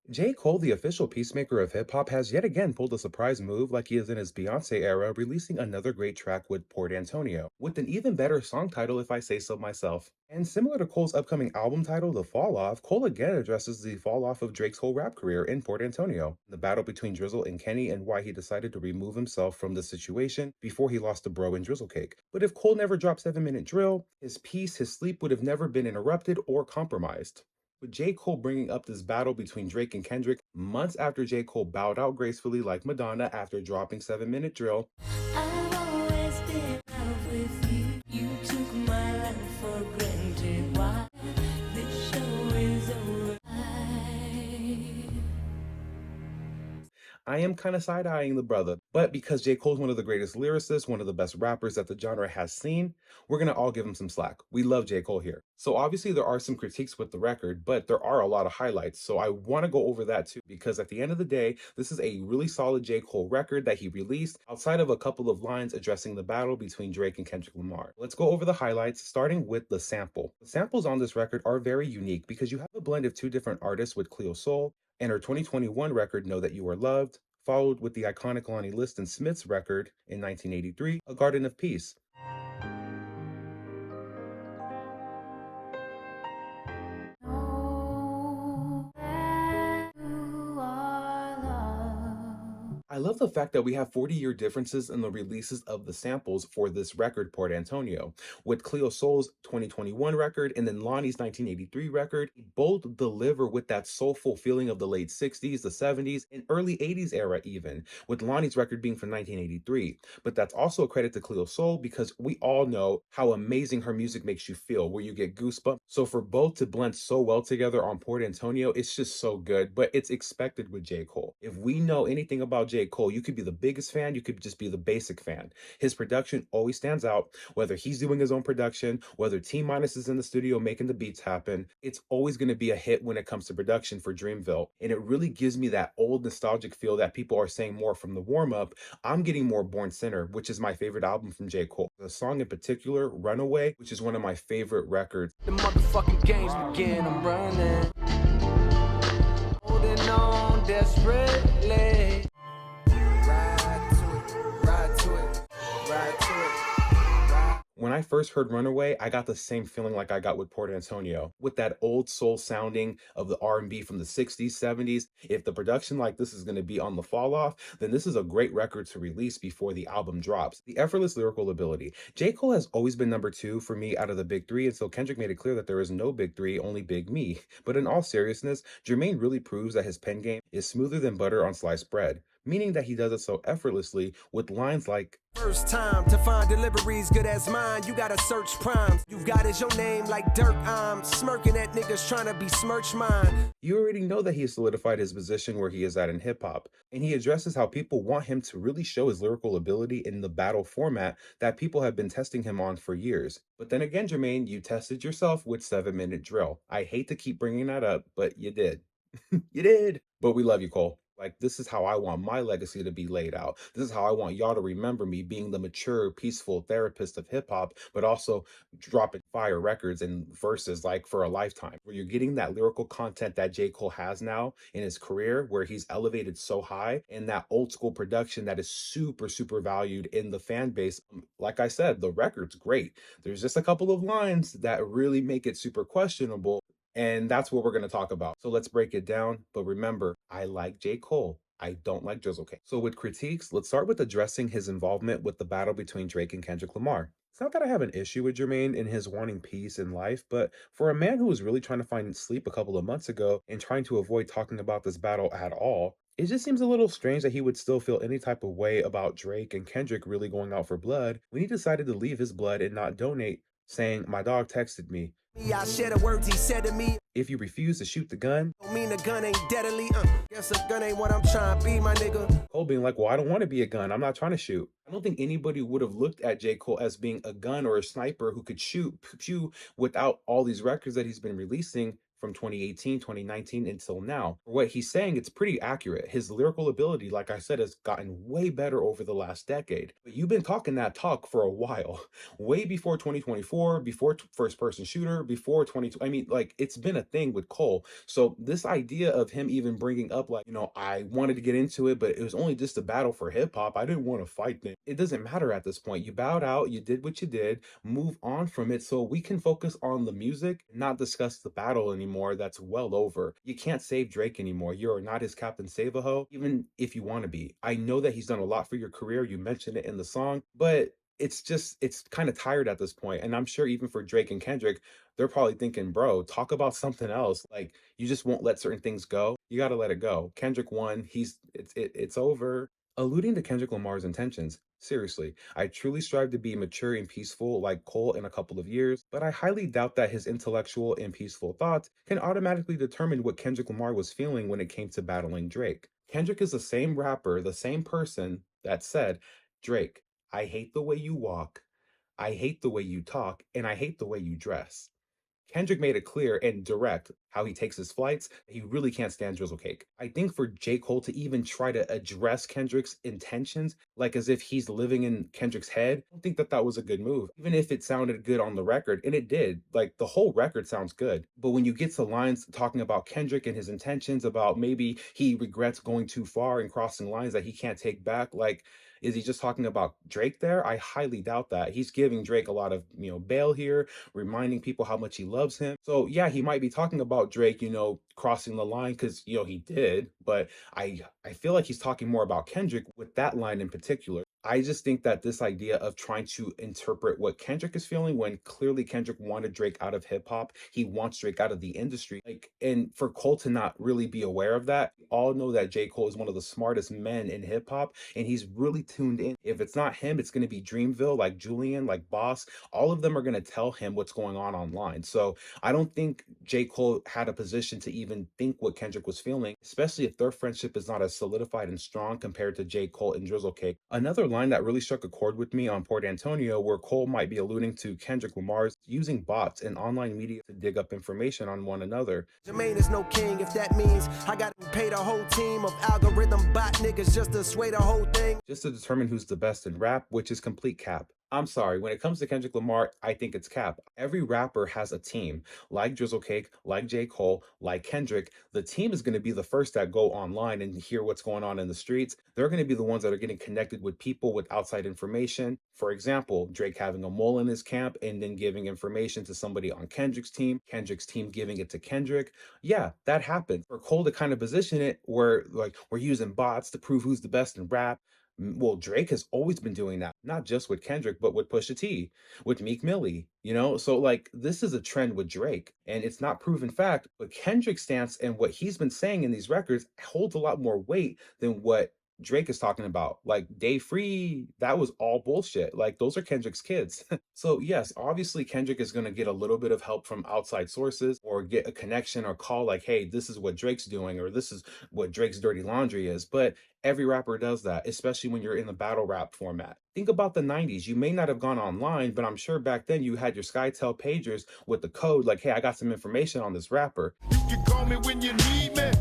J. Cole, the official peacemaker of hip hop, has yet again pulled a surprise move like he is in his Beyoncé era, releasing another great track with Port Antonio, with an even better song title if I say so myself. And similar to Cole's upcoming album title, The Fall Off, Cole again addresses the fall off of Drake's whole rap career in Port Antonio, the battle between Drizzle and Kenny, and why he decided to remove himself from the situation before he lost to Bro and Drizzle Cake. But if Cole never dropped 7 Minute Drill, his peace, his sleep would have never been interrupted or compromised. With J. Cole bringing up this battle between Drake and Kendrick months after J. Cole bowed out gracefully like Madonna after dropping 7 Minute Drill, I've always been in love with you. You took my life for granted. Why this show is over? I am kind of side eyeing the brother, but because J. Cole's one of the greatest lyricists, one of the best rappers that the genre has seen, we're gonna all give him some slack. We love J. Cole here. So obviously there are some critiques with the record, but there are a lot of highlights. So I want to go over that too, because at the end of the day, this is a really solid J. Cole record that he released outside of a couple of lines addressing the battle between Drake and Kendrick Lamar. Let's go over the highlights, starting with the sample. The samples on this record are very unique because you have a blend of two different artists with Cleo Soul and her 2021 record, Know That You Are Loved, followed with the iconic Lonnie Liston Smith's record in 1983, A Garden of Peace. Know that you are loved. I love the fact that we have 40-year differences in the releases of the samples for this record, Port Antonio. With Cleo Soul's 2021 record and then Lonnie's 1983 record, both deliver with that soulful feeling of the late 60s, the 70s, and early 80s era even, with Lonnie's record being from 1983. But that's also a credit to Cleo Soul because we all know how amazing her music makes you feel, where you get goosebumps. So for both to blend so well together on Port Antonio, it's just so good, but it's expected with J. Cole. If we know anything about J. Cole, you could be the biggest fan, you could just be the basic fan. His production always stands out, whether he's doing his own production, whether T Minus is in the studio making the beats happen. It's always going to be a hit when it comes to production for Dreamville. And it really gives me that old nostalgic feel that people are saying more from the warm up. I'm getting more Born Sinner, which is my favorite album from J. Cole. The song in particular, Runaway, which is one of my favorite records. The motherfucking games begin, I'm running. Holding on desperately. Ride to it, ride to it, ride to it. When I first heard Runaway, I got the same feeling like I got with Port Antonio, with that old soul sounding of the R&B from the 60s, 70s. If the production like this is going to be on the fall off, then this is a great record to release before the album drops. The effortless lyrical ability. J. Cole has always been number two for me out of the big three, until Kendrick made it clear that there is no big three, only big me. But in all seriousness, Jermaine really proves that his pen game is smoother than butter on sliced bread, meaning that he does it so effortlessly with lines like, First time to find deliveries good as mine, you gotta search primes. You've got is your name like Dirk, I'm smirking at niggas trying to besmirch mine. you already know that he has solidified his position where he is at in hip hop, and he addresses how people want him to really show his lyrical ability in the battle format that people have been testing him on for years. But then again, Jermaine, you tested yourself with 7 Minute Drill. I hate to keep bringing that up, but you did. You did. But we love you, Cole. Like, this is how I want my legacy to be laid out. This is how I want y'all to remember me, being the mature, peaceful therapist of hip hop, but also dropping fire records and verses like for a lifetime, where you're getting that lyrical content that J. Cole has now in his career, where he's elevated so high, and that old school production that is super, super valued in the fan base. Like I said, the record's great. There's just a couple of lines that really make it super questionable. And that's what we're going to talk about. So let's break it down. But remember, I like J. Cole. I don't like Drizzle King. So with critiques, let's start with addressing his involvement with the battle between Drake and Kendrick Lamar. It's not that I have an issue with Jermaine in his wanting peace in life, but for a man who was really trying to find sleep a couple of months ago and trying to avoid talking about this battle at all, it just seems a little strange that he would still feel any type of way about Drake and Kendrick really going out for blood when he decided to leave his blood and not donate, saying, "My dog texted me. I share the words he said to me. If you refuse to shoot the gun," Don't mean the gun ain't deadly. Guess a gun ain't what I'm trying to be, my nigga. Cole being like, "Well, I don't want to be a gun. I'm not trying to shoot." I don't think anybody would have looked at J. Cole as being a gun or a sniper who could shoot pew pew without all these records that he's been releasing from 2018, 2019 until now. For what he's saying, it's pretty accurate. His lyrical ability, like I said, has gotten way better over the last decade. But you've been talking that talk for a while, way before 2024, before first person shooter, before 20. I mean, like it's been a thing with Cole. So this idea of him even bringing up like, I wanted to get into it, but it was only just a battle for hip hop. I didn't want to fight them. It doesn't matter at this point. You bowed out, you did what you did, move on from it so we can focus on the music, not discuss the battle anymore. That's well over. You can't save Drake anymore. You're not his Captain Save-A-Ho, even if you want to be. I know that he's done a lot for your career. You mentioned it in the song, but it's kind of tired at this point. And I'm sure even for Drake and Kendrick, they're probably thinking, bro, talk about something else. Like you just won't let certain things go. You got to let it go. Kendrick won. It's over. Alluding to Kendrick Lamar's intentions, seriously, I truly strive to be mature and peaceful like Cole in a couple of years, but I highly doubt that his intellectual and peaceful thoughts can automatically determine what Kendrick Lamar was feeling when it came to battling Drake. Kendrick is the same rapper, the same person that said, Drake, I hate the way you walk, I hate the way you talk, and I hate the way you dress. Kendrick made it clear and direct how he takes his flights. He really can't stand Drizzle Cake. I think for J. Cole to even try to address Kendrick's intentions, like as if he's living in Kendrick's head, I don't think that that was a good move. Even if it sounded good on the record, and it did, like the whole record sounds good. But when you get to lines talking about Kendrick and his intentions, about maybe he regrets going too far and crossing lines that he can't take back, like, is he just talking about Drake there? I highly doubt that. He's giving Drake a lot of, bail here, reminding people how much he loves him. So yeah, he might be talking about Drake, crossing the line because he did, but I feel like he's talking more about Kendrick with that line in particular. I just think that this idea of trying to interpret what Kendrick is feeling when clearly Kendrick wanted Drake out of hip hop, he wants Drake out of the industry. Like, and for Cole to not really be aware of that, we all know that J. Cole is one of the smartest men in hip hop, and he's really tuned in. If it's not him, it's going to be Dreamville, like Julian, like Boss. All of them are going to tell him what's going on online. So I don't think J. Cole had a position to even think what Kendrick was feeling, especially if their friendship is not as solidified and strong compared to J. Cole and Drizzle Cake. Another line that really struck a chord with me on Port Antonio, where Cole might be alluding to Kendrick Lamar's using bots and online media to dig up information on one another. Jermaine is no king if that means I gotta pay the whole team of algorithm bot niggas just to sway the whole thing. Just to determine who's the best in rap, which is complete cap. I'm sorry, when it comes to Kendrick Lamar, I think it's cap. Every rapper has a team, like Drizzle Cake, like J. Cole, like Kendrick. The team is going to be the first that go online and hear what's going on in the streets. They're going to be the ones that are getting connected with people with outside information. For example, Drake having a mole in his camp and then giving information to somebody on Kendrick's team giving it to Kendrick. Yeah, that happens. For Cole to kind of position it where like we're using bots to prove who's the best in rap. Well, Drake has always been doing that, not just with Kendrick, but with Pusha T, with Meek Millie, So, like, this is a trend with Drake, and it's not proven fact, but Kendrick's stance and what he's been saying in these records holds a lot more weight than what Drake is talking about. Like, Day Free, that was all bullshit. Like, those are Kendrick's kids. So, yes, obviously, Kendrick is going to get a little bit of help from outside sources or get a connection or call, like, hey, this is what Drake's doing, or this is what Drake's dirty laundry is. But every rapper does that, especially when you're in the battle rap format. Think about the 90s. You may not have gone online, but I'm sure back then you had your SkyTel pagers with the code like, hey, I got some information on this rapper. You can call me when you need me.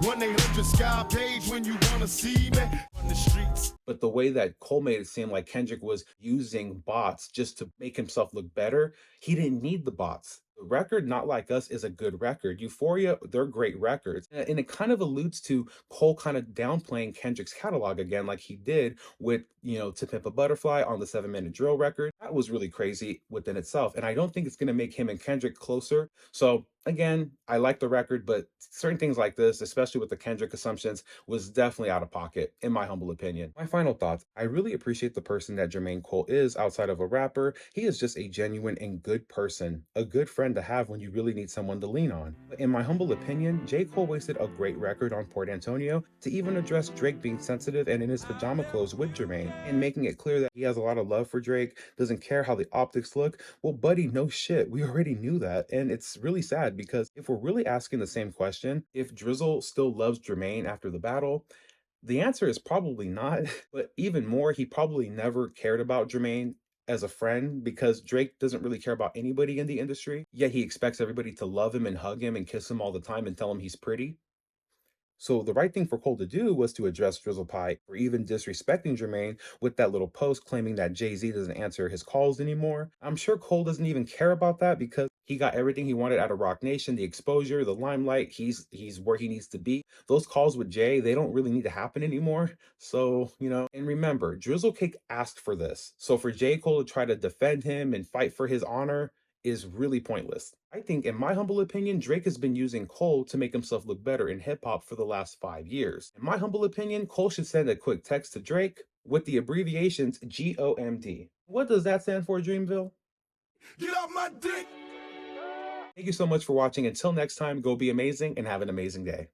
1-800 Sky Page when you want to see me on the streets. But the way that Cole made it seem like Kendrick was using bots just to make himself look better, he didn't need the bots. The record, Not Like Us, is a good record. Euphoria, they're great records. And it kind of alludes to Cole kind of downplaying Kendrick's catalog again, like he did with, To Pimp a Butterfly on the 7 Minute Drill record. That was really crazy within itself. And I don't think it's going to make him and Kendrick closer. So again, I like the record, but certain things like this, especially with the Kendrick assumptions, was definitely out of pocket, in my humble opinion. My final thoughts. I really appreciate the person that Jermaine Cole is outside of a rapper. He is just a genuine and good person, a good friend to have when you really need someone to lean on. But in my humble opinion, J. Cole wasted a great record on Port Antonio to even address Drake being sensitive and in his pajama clothes with Jermaine, and making it clear that he has a lot of love for Drake, doesn't care how the optics look. Well, buddy, no shit. We already knew that. And it's really sad because if we're really asking the same question, if Drizzle still loves Jermaine after the battle, the answer is probably not. But even more, he probably never cared about Jermaine as a friend because Drake doesn't really care about anybody in the industry, yet he expects everybody to love him and hug him and kiss him all the time and tell him he's pretty. So the right thing for Cole to do was to address Drizzle Pie for even disrespecting Jermaine with that little post claiming that Jay-Z doesn't answer his calls anymore. I'm sure Cole doesn't even care about that because he got everything he wanted out of Rock Nation, the exposure, the limelight. He's where he needs to be. Those calls with Jay, they don't really need to happen anymore. So, and remember, Drizzle Cake asked for this. So for J. Cole to try to defend him and fight for his honor is really pointless. I think, in my humble opinion, Drake has been using Cole to make himself look better in hip hop for the last 5 years. In my humble opinion, Cole should send a quick text to Drake with the abbreviations GOMD. What does that stand for, Dreamville? Get off my dick! Thank you so much for watching. Until next time, go be amazing and have an amazing day.